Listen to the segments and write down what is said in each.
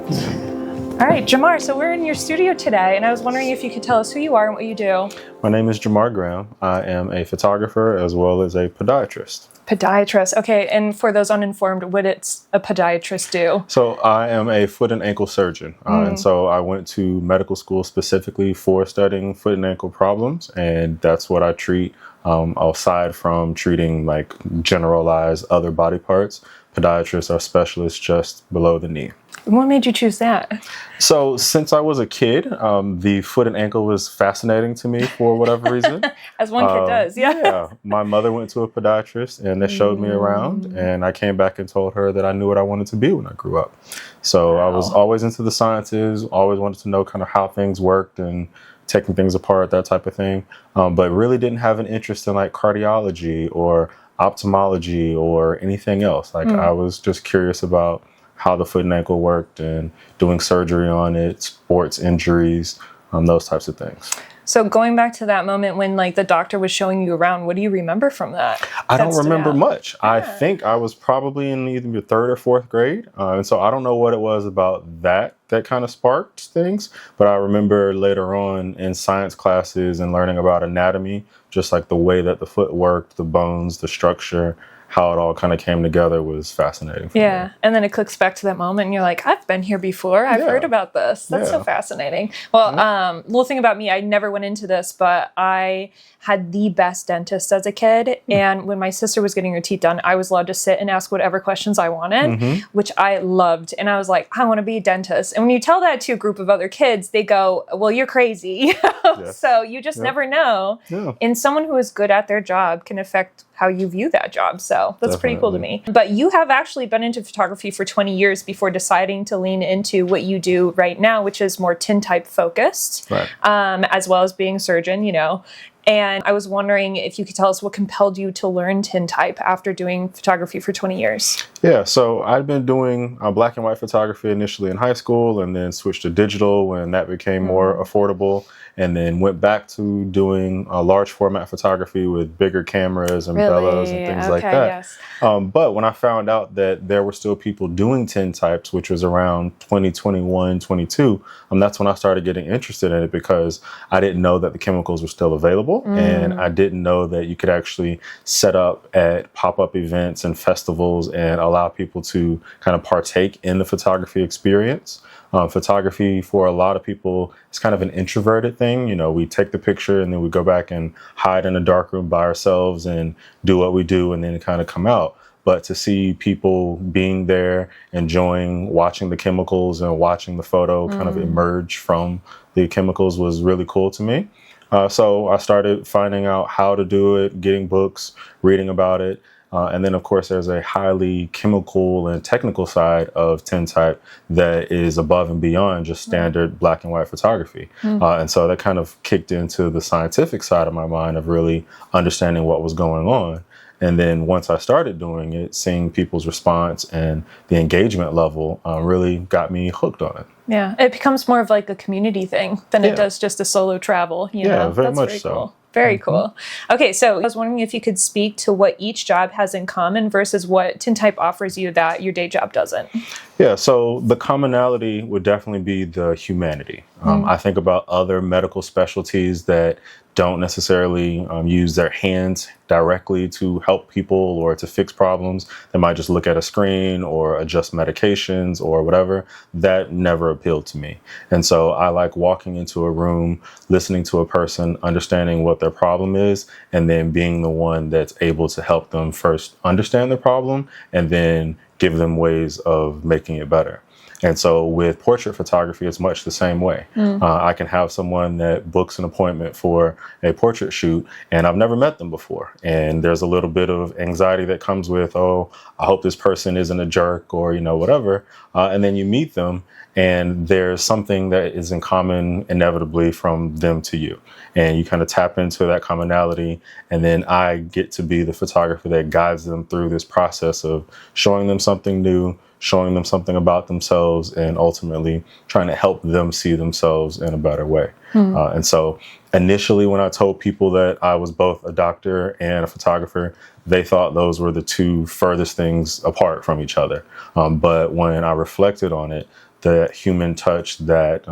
All right, Jemaar, so we're in your studio today, and I was wondering if you could tell us who you are and what you do. My name is Jemaar Graham. I am a photographer as well as a podiatrist. Podiatrist, okay, and for those uninformed, what does a podiatrist do? So I am a foot and ankle surgeon, and so I went to medical school specifically for studying foot and ankle problems, and that's what I treat. Aside from treating like generalized other body parts, podiatrists are specialists just below the knee. What made you choose that? So since I was a kid, the foot and ankle was fascinating to me for whatever reason. As one kid does, yeah. Yeah. My mother went to a podiatrist and they showed me around, and I came back and told her that I knew what I wanted to be when I grew up. So I was always into the sciences, always wanted to know kind of how things worked and taking things apart, that type of thing. But really didn't have an interest in like cardiology or ophthalmology or anything else. Like I was just curious about how the foot and ankle worked and doing surgery on it, sports injuries, those types of things. So going back to that moment when like the doctor was showing you around, what do you remember from that? I don't remember much. Yeah. I think I was probably in either the 3rd or 4th grade. And so I don't know what it was about that kind of sparked things. But I remember later on in science classes and learning about anatomy, just like the way that the foot worked, the bones, the structure, how it all kind of came together was fascinating for me. And then it clicks back to that moment and you're like, I've been here before. I've heard about this. That's so fascinating. Well, little thing about me, I never went into this, but I had the best dentist as a kid. And when my sister was getting her teeth done, I was allowed to sit and ask whatever questions I wanted, which I loved. And I was like, I want to be a dentist. And when you tell that to a group of other kids, they go, well, you're crazy. So you just never know. And someone who is good at their job can affect how you view that job. So that's pretty cool to me. But you have actually been into photography for 20 years before deciding to lean into what you do right now, which is more tintype focused, as well as being a surgeon, you know. And I was wondering if you could tell us what compelled you to learn tintype after doing photography for 20 years. Yeah, so I'd been doing black and white photography initially in high school and then switched to digital when that became more affordable, and then went back to doing large format photography with bigger cameras and bellows and things like that. But when I found out that there were still people doing tintypes, which was around 2021, 22, that's when I started getting interested in it because I didn't know that the chemicals were still available. And I didn't know that you could actually set up at pop-up events and festivals and allow people to kind of partake in the photography experience. Photography for a lot of people is kind of an introverted thing. You know, we take the picture and then we go back and hide in a dark room by ourselves and do what we do and then kind of come out. But to see people being there, enjoying watching the chemicals and watching the photo kind of emerge from the chemicals was really cool to me. So I started finding out how to do it, getting books, reading about it. And then, of course, there's a highly chemical and technical side of tintype that is above and beyond just standard black and white photography. And so that kind of kicked into the scientific side of my mind of really understanding what was going on. And then once I started doing it, seeing people's response and the engagement level really got me hooked on it. Yeah, it becomes more of like a community thing than it does just a solo travel. You know? Very That's much very so. Cool. Very cool. Okay, so I was wondering if you could speak to what each job has in common versus what tintype offers you that your day job doesn't. Yeah, so the commonality would definitely be the humanity. I think about other medical specialties that don't necessarily use their hands directly to help people or to fix problems. They might just look at a screen or adjust medications or whatever. That never appealed to me. And so I like walking into a room, listening to a person, understanding what their problem is, and then being the one that's able to help them first understand the problem and then give them ways of making it better. And so with portrait photography, it's much the same way. I can have someone that books an appointment for a portrait shoot, and I've never met them before. And there's a little bit of anxiety that comes with, oh, I hope this person isn't a jerk or, you know, whatever. And then you meet them, and there's something that is in common inevitably from them to you. And you kind of tap into that commonality. And then I get to be the photographer that guides them through this process of showing them something new, showing them something about themselves, and ultimately trying to help them see themselves in a better way. And so initially, when I told people that I was both a doctor and a photographer, they thought those were the two furthest things apart from each other. But when I reflected on it, the human touch, that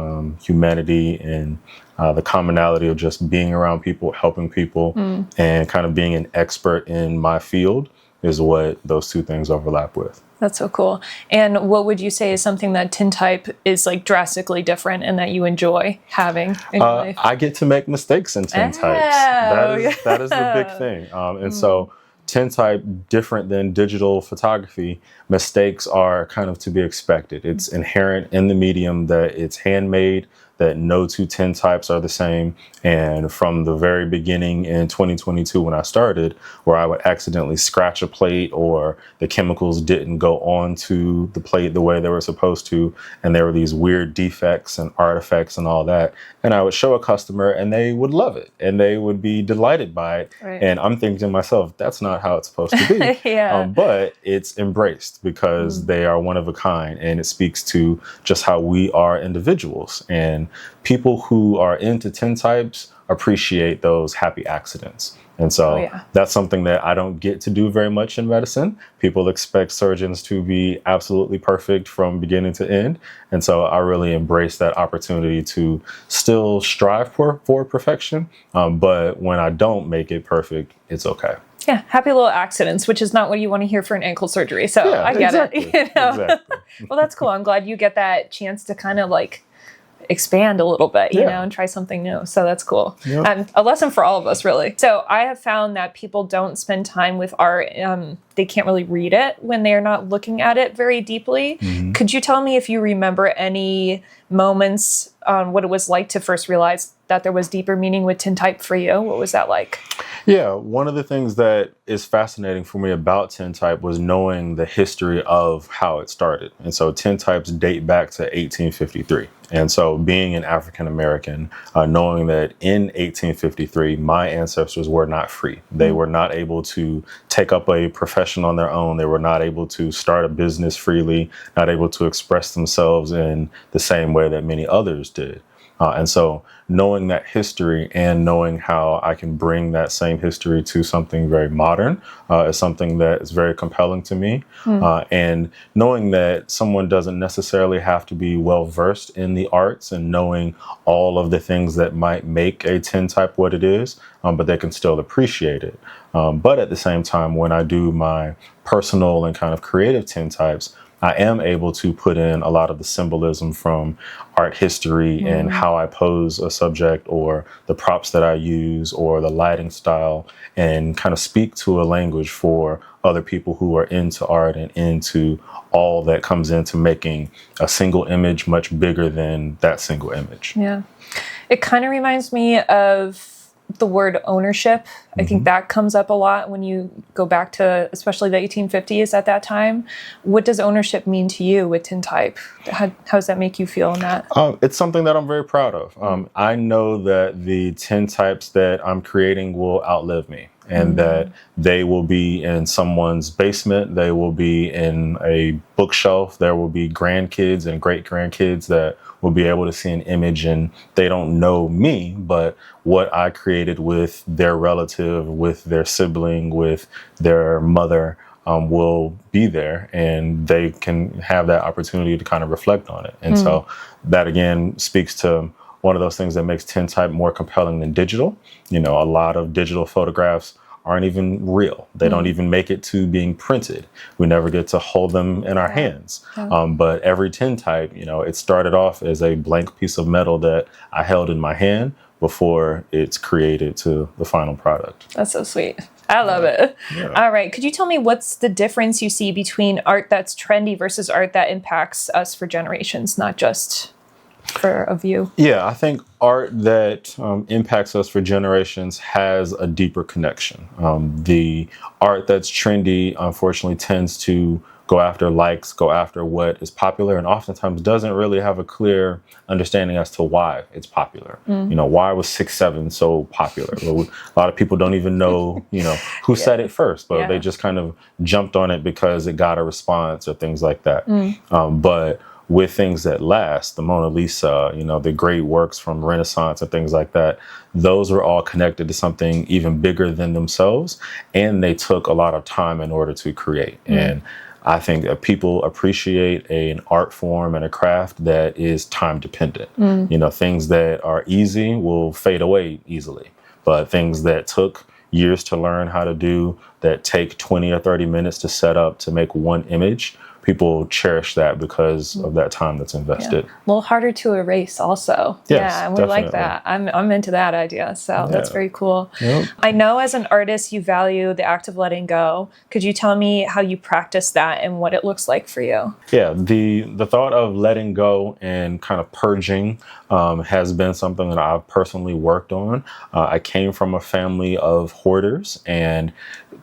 humanity, and the commonality of just being around people, helping people, and kind of being an expert in my field is what those two things overlap with. That's so cool. And what would you say is something that Tintype is like drastically different and that you enjoy having in your life? I get to make mistakes in Tintypes. That is the big thing. And so Tintype, different than digital photography, mistakes are kind of to be expected. It's inherent in the medium that it's handmade, that no two tintypes are the same. And from the very beginning in 2022, when I started, where I would accidentally scratch a plate or the chemicals didn't go onto the plate the way they were supposed to, and there were these weird defects and artifacts and all that, and I would show a customer and they would love it and they would be delighted by it. Right. And I'm thinking to myself, that's not how it's supposed to be. But it's embraced because they are one of a kind, and it speaks to just how we are individuals. And people who are into tintypes appreciate those happy accidents. And so that's something that I don't get to do very much in medicine. People expect surgeons to be absolutely perfect from beginning to end. And so I really embrace that opportunity to still strive for perfection. But when I don't make it perfect, it's okay. Yeah, happy little accidents, which is not what you want to hear for an ankle surgery. So I get it. You know? Exactly. Well, that's cool. I'm glad you get that chance to kind of like expand a little bit, you know, and try something new. So that's cool. And a lesson for all of us, really. So I have found that people don't spend time with art. They can't really read it when they're not looking at it very deeply. Could you tell me if you remember any moments on what it was like to first realize that there was deeper meaning with Tintype for you? What was that like? Yeah, one of the things that is fascinating for me about Tintype was knowing the history of how it started. And so tintypes date back to 1853. And so being an African American, knowing that in 1853, my ancestors were not free. They were not able to take up a profession on their own. They were not able to start a business freely, not able to express themselves in the same way that many others did. And so knowing that history and knowing how I can bring that same history to something very modern is something that is very compelling to me. And knowing that someone doesn't necessarily have to be well versed in the arts and knowing all of the things that might make a tintype what it is, but they can still appreciate it. But at the same time, when I do my personal and kind of creative tintypes, I am able to put in a lot of the symbolism from art history and how I pose a subject or the props that I use or the lighting style, and kind of speak to a language for other people who are into art and into all that comes into making a single image much bigger than that single image. Yeah. It kind of reminds me of the word ownership. I think that comes up a lot when you go back to especially the 1850s at that time. What does ownership mean to you with Tintype? How does that make you feel in that? It's something that I'm very proud of. I know that the tintypes that I'm creating will outlive me, and that they will be in someone's basement. They will be in a bookshelf. There will be grandkids and great grandkids that will be able to see an image, and they don't know me, but what I created with their relative, with their sibling, with their mother will be there, and they can have that opportunity to kind of reflect on it. And so that again speaks to one of those things that makes Tintype more compelling than digital. You know, a lot of digital photographs aren't even real. They don't even make it to being printed. We never get to hold them in our hands. But every tintype, you know, it started off as a blank piece of metal that I held in my hand before it's created to the final product. That's so sweet. I love it. All right. Could you tell me what's the difference you see between art that's trendy versus art that impacts us for generations, not just for a view? Yeah, I think art that impacts us for generations has a deeper connection. The art that's trendy, unfortunately, tends to go after likes, go after what is popular, and oftentimes doesn't really have a clear understanding as to why it's popular. You know, why was 6'7" so popular? Well, a lot of people don't even know, you know, who said it first, but they just kind of jumped on it because it got a response or things like that. But with things that last, the Mona Lisa, you know, the great works from Renaissance and things like that, those were all connected to something even bigger than themselves, and they took a lot of time in order to create. And I think that people appreciate an art form and a craft that is time dependent. You know, things that are easy will fade away easily, but things that took years to learn how to do, that take 20 or 30 minutes to set up to make one image, people cherish that because of that time that's invested. A little harder to erase also. Yes, yeah, and we definitely. like that. I'm into that idea. So that's very cool. Yep. I know as an artist, you value the act of letting go. Could you tell me how you practice that and what it looks like for you? Yeah, the thought of letting go and kind of purging has been something that I've personally worked on. I came from a family of hoarders and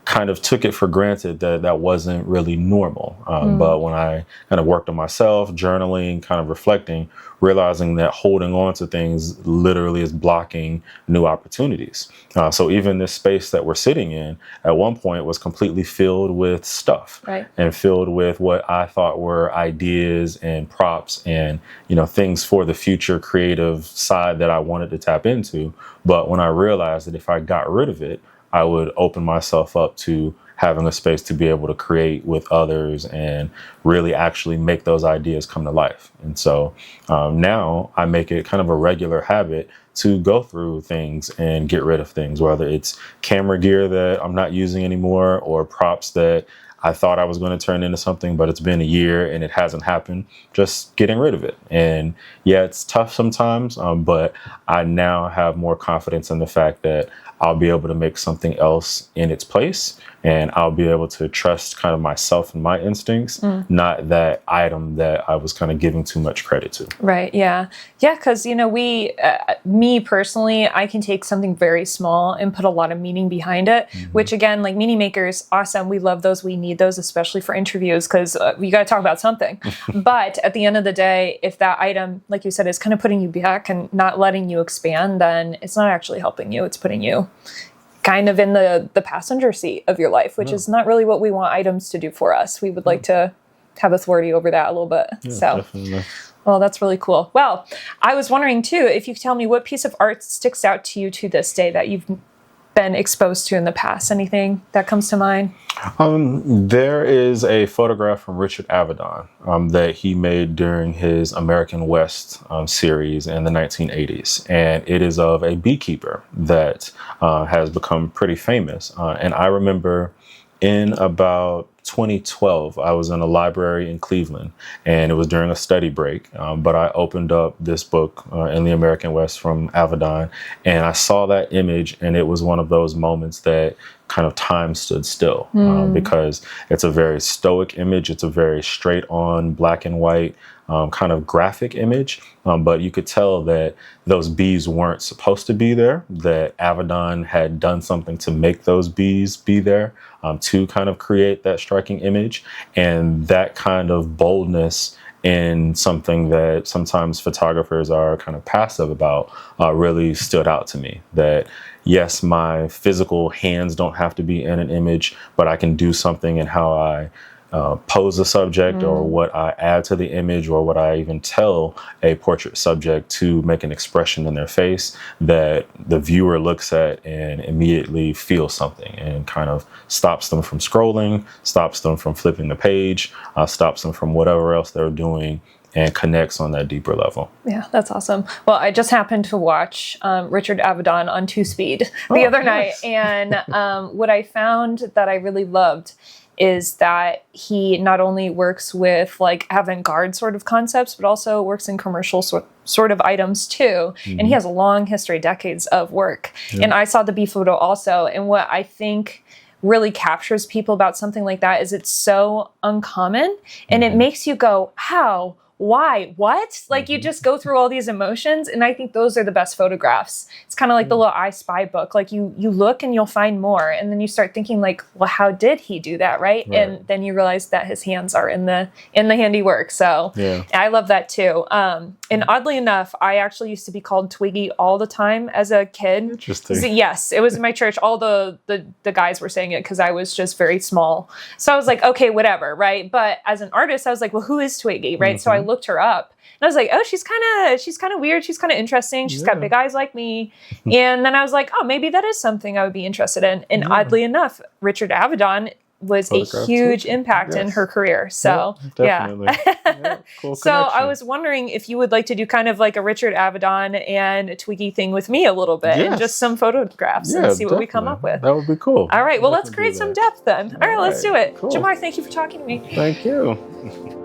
kind of took it for granted that that wasn't really normal. But when I kind of worked on myself, journaling, kind of reflecting, realizing that holding on to things literally is blocking new opportunities. So even this space that we're sitting in at one point was completely filled with stuff, and filled with what I thought were ideas and props and, you know, things for the future creative side that I wanted to tap into. But when I realized that if I got rid of it, I would open myself up to having a space to be able to create with others and really actually make those ideas come to life. And so now I make it kind of a regular habit to go through things and get rid of things, whether it's camera gear that I'm not using anymore or props that I thought I was going to turn into something, but it's been a year and it hasn't happened, just getting rid of it. And yeah, it's tough sometimes, but I now have more confidence in the fact that I'll be able to make something else in its place, and I'll be able to trust kind of myself and my instincts, not that item that I was kind of giving too much credit to. Right. Yeah. Yeah. Because, you know, me personally, I can take something very small and put a lot of meaning behind it, which again, like meaning makers, awesome. We love those. We need those, especially for interviews, because we got to talk about something. But at the end of the day, if that item, like you said, is kind of putting you back and not letting you expand, then it's not actually helping you. It's putting you kind of in the passenger seat of your life, which is not really what we want items to do for us. We would like to have authority over that a little bit. Definitely. Well, that's really cool. Well, I was wondering too, if you could tell me what piece of art sticks out to you to this day that you've been exposed to in the past. Anything that comes to mind? There is a photograph from Richard Avedon that he made during his American West series in the 1980s. And it is of a beekeeper that has become pretty famous. And I remember in about 2012, I was in a library in Cleveland, and it was during a study break. But I opened up this book in the American West from Avedon, and I saw that image, and it was one of those moments that kind of time stood still because it's a very stoic image. It's a very straight on black and white kind of graphic image. But you could tell that those bees weren't supposed to be there, that Avedon had done something to make those bees be there to kind of create that striking image. And that kind of boldness in something that sometimes photographers are kind of passive about really stood out to me. That yes, my physical hands don't have to be in an image, but I can do something in how I pose a subject or what I add to the image or what I even tell a portrait subject to make an expression in their face that the viewer looks at and immediately feels something and kind of stops them from scrolling, stops them from flipping the page, stops them from whatever else they're doing, and connects on that deeper level. Yeah, that's awesome. Well, I just happened to watch Richard Avedon on 2-Speed the other night. And what I found that I really loved is that he not only works with like avant-garde sort of concepts, but also works in commercial sort of items too. And he has a long history, decades of work. And I saw the bee photo also. And what I think really captures people about something like that is it's so uncommon and it makes you go, how? Why? What? Like you just go through all these emotions, and I think those are the best photographs. It's kind of like the little I Spy book. Like you look and you'll find more, and then you start thinking like, well, how did he do that, right? And then you realize that his hands are in the handiwork. So I love that too. And oddly enough, I actually used to be called Twiggy all the time as a kid. Interesting. So, yes, it was in my church. All the guys were saying it because I was just very small. So I was like, okay, whatever, right? But as an artist, I was like, well, who is Twiggy, right? So I looked her up, and I was like, oh, she's kind of weird. She's kind of interesting. She's got big eyes like me. And then I was like, oh, maybe that is something I would be interested in. And oddly enough, Richard Avedon was a huge impact in her career. So definitely. Cool so I was wondering if you would like to do kind of like a Richard Avedon and Twiggy thing with me a little bit, and just some photographs and see what we come up with. That would be cool. All right, well, let's create some depth then. All right, let's do it. Cool. Jemaar, thank you for talking to me. Thank you.